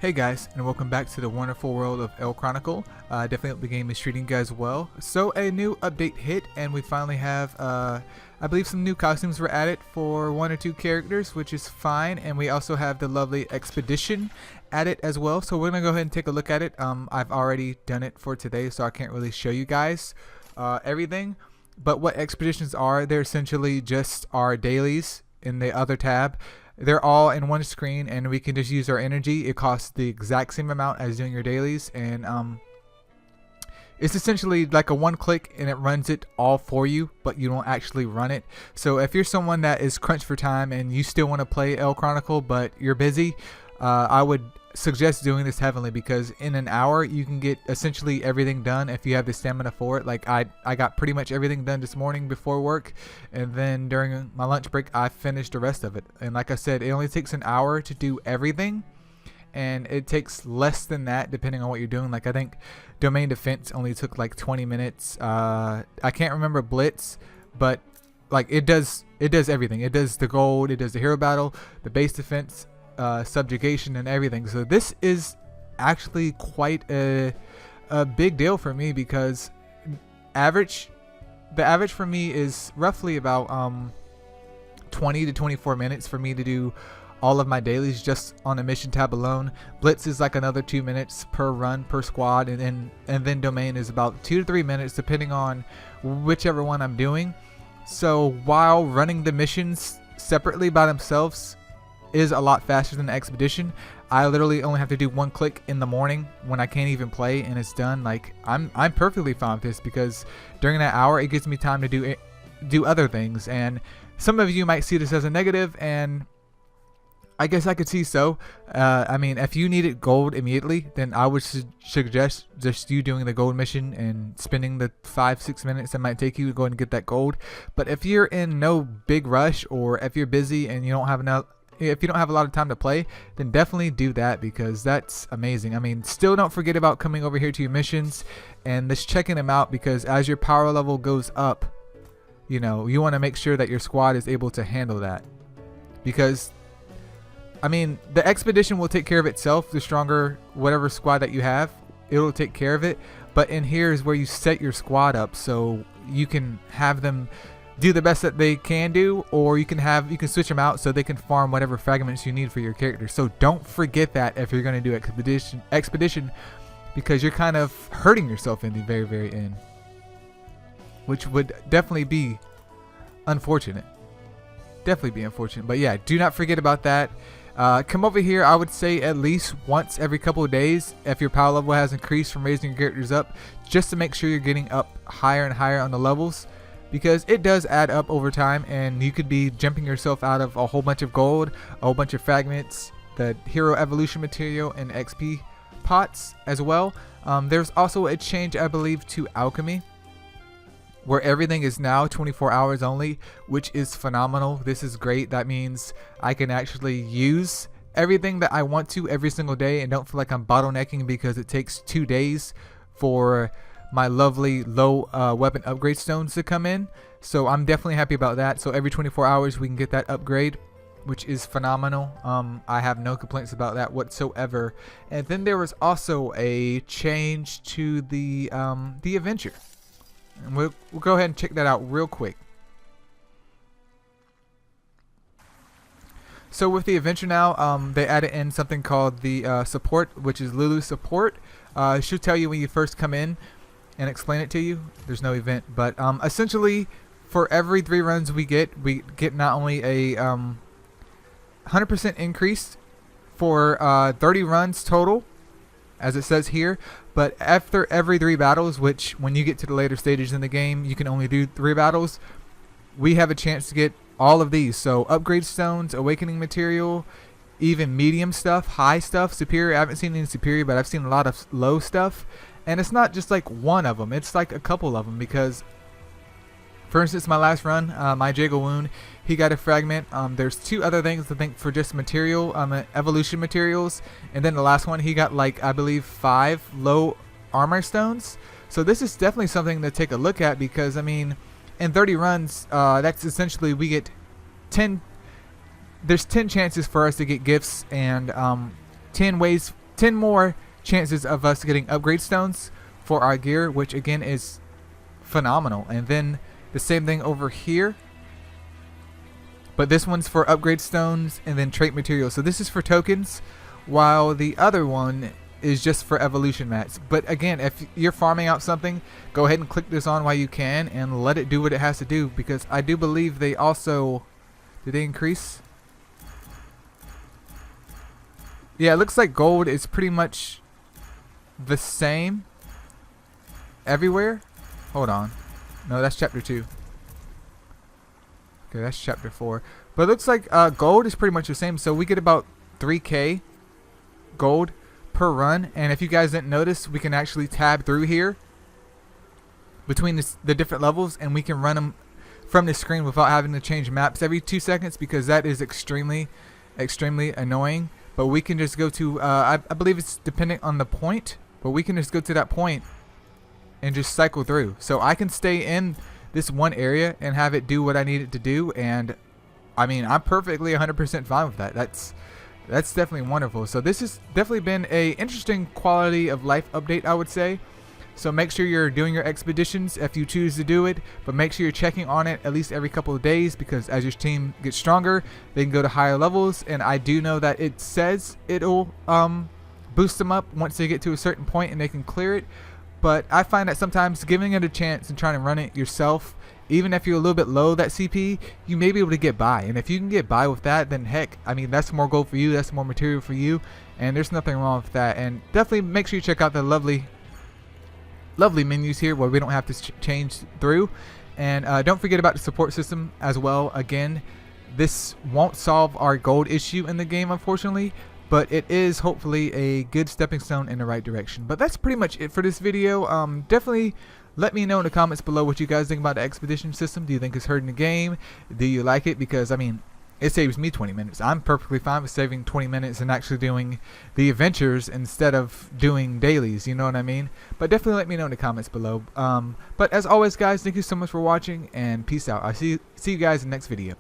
Hey guys, and welcome back to the wonderful world of Chronicle. Definitely hope the game is treating you guys well. So a new update hit, and we finally have, I believe some new costumes were added for one or two characters, which is fine. And we also have the lovely expedition added as well. So we're gonna go ahead and take a look at it. I've already done it for today, so I can't really show you guys everything. But what expeditions are, they're essentially just our dailies in the other tab. They're all in one screen, and we can just use our energy. It costs the exact same amount as doing your dailies, and it's essentially like a one click and it runs it all for you, but you don't actually run it. So if you're someone that is crunched for time and you still want to play Chronicle but you're busy, I would suggest doing this heavily, because in an hour you can get essentially everything done if you have the stamina for it. Like I got pretty much everything done this morning before work, and then during my lunch break I finished the rest of it. And like I said, it only takes an hour to do everything, and it takes less than that depending on what you're doing. Like I think domain defense only took like 20 minutes. I can't remember blitz, but like it does everything. It does the gold, it does the hero battle, the base defense, subjugation, and everything. So this is actually quite a big deal for me, because the average for me is roughly about 20 to 24 minutes for me to do all of my dailies just on the mission tab alone. Blitz is like another 2 minutes per run per squad, and then domain is about 2 to 3 minutes depending on whichever one I'm doing. So while running the missions separately by themselves is a lot faster than the expedition, I literally only have to do one click in the morning when I can't even play, and it's done. Like I'm perfectly fine with this, because during that hour it gives me time to do other things. And some of you might see this as a negative, and I guess I could see so. I mean, if you needed gold immediately, then I would suggest just you doing the gold mission and spending the 5-6 minutes it might take you to go and get that gold. But if you're in no big rush, or if you're busy and you don't have enough, if you don't have a lot of time to play, then definitely do that, because that's amazing. I mean, still don't forget about coming over here to your missions and just checking them out, because as your power level goes up, you know, you want to make sure that your squad is able to handle that. Because I mean, the expedition will take care of itself. The stronger whatever squad that you have, it'll take care of it. But in here is where you set your squad up, so you can have them do the best that they can do, or you can switch them out so they can farm whatever fragments you need for your character. So don't forget that if you're going to do expedition, because you're kind of hurting yourself in the very, very end, which would definitely be unfortunate. But yeah, do not forget about that. Come over here, I would say at least once every couple of days if your power level has increased from raising your characters up, just to make sure you're getting up higher and higher on the levels, because it does add up over time, and you could be jumping yourself out of a whole bunch of gold, a whole bunch of fragments, the hero evolution material, and XP pots as well. There's also a change, I believe, to alchemy, where everything is now 24 hours only, which is phenomenal. This is great. That means I can actually use everything that I want to every single day and don't feel like I'm bottlenecking, because it takes 2 days for my lovely low weapon upgrade stones to come in. So I'm definitely happy about that. So every 24 hours we can get that upgrade, which is phenomenal. I have no complaints about that whatsoever. And then there was also a change to the adventure, and we'll go ahead and check that out real quick. So with the adventure now, they added in something called the support, which is Lulu support. It should tell you when you first come in and explain it to you. There's no event, but essentially for every 3 runs we get not only a 100% increase for 30 runs total, as it says here, but after every 3 battles, which when you get to the later stages in the game you can only do 3 battles, we have a chance to get all of these. So upgrade stones, awakening material, even medium stuff, high stuff, superior. I haven't seen any superior, but I've seen a lot of low stuff. And it's not just like one of them, it's like a couple of them, because for instance, my last run, my Jago Wound, he got a fragment. There's 2 other things I think for just material, evolution materials, and then the last one he got like I believe 5 low armor stones. So this is definitely something to take a look at, because I mean, in 30 runs, that's essentially we get 10. There's 10 chances for us to get gifts, and 10 ways 10 more chances of us getting upgrade stones for our gear, which again is phenomenal. And then the same thing over here, but this one's for upgrade stones and then trait materials. So this is for tokens, while the other one is just for evolution mats. But again, if you're farming out something, go ahead and click this on while you can and let it do what it has to do, because I do believe they also, did they increase? Yeah, it looks like gold is pretty much the same everywhere. Hold on. No, that's chapter 2. Okay, that's chapter 4. But it looks like gold is pretty much the same. So we get about 3k gold per run. And if you guys didn't notice, we can actually tab through here between the different levels, and we can run them from the screen without having to change maps every 2 seconds, because that is extremely annoying. But we can just go to, I believe it's dependent on the point, but we can just go to that point and just cycle through. So I can stay in this one area and have it do what I need it to do. And I mean, I'm perfectly 100% fine with that. That's definitely wonderful. So this has definitely been a interesting quality of life update, I would say. So make sure you're doing your expeditions if you choose to do it, but make sure you're checking on it at least every couple of days, because as your team gets stronger, they can go to higher levels. And I do know that it says it'll boost them up once they get to a certain point and they can clear it. But I find that sometimes giving it a chance and trying to run it yourself, even if you're a little bit low that CP, you may be able to get by. And if you can get by with that, then heck, I mean, that's more gold for you, that's more material for you, and there's nothing wrong with that. And definitely make sure you check out the lovely menus here where we don't have to change through. And don't forget about the support system as well. Again, this won't solve our gold issue in the game, unfortunately, but it is hopefully a good stepping stone in the right direction. But that's pretty much it for this video. Definitely let me know in the comments below what you guys think about the expedition system. Do you think it's hurting the game? Do you like it? Because I mean, it saves me 20 minutes. I'm perfectly fine with saving 20 minutes and actually doing the adventures instead of doing dailies, you know what I mean? But definitely let me know in the comments below. But as always, guys, thank you so much for watching, and peace out. I'll see you guys in the next video.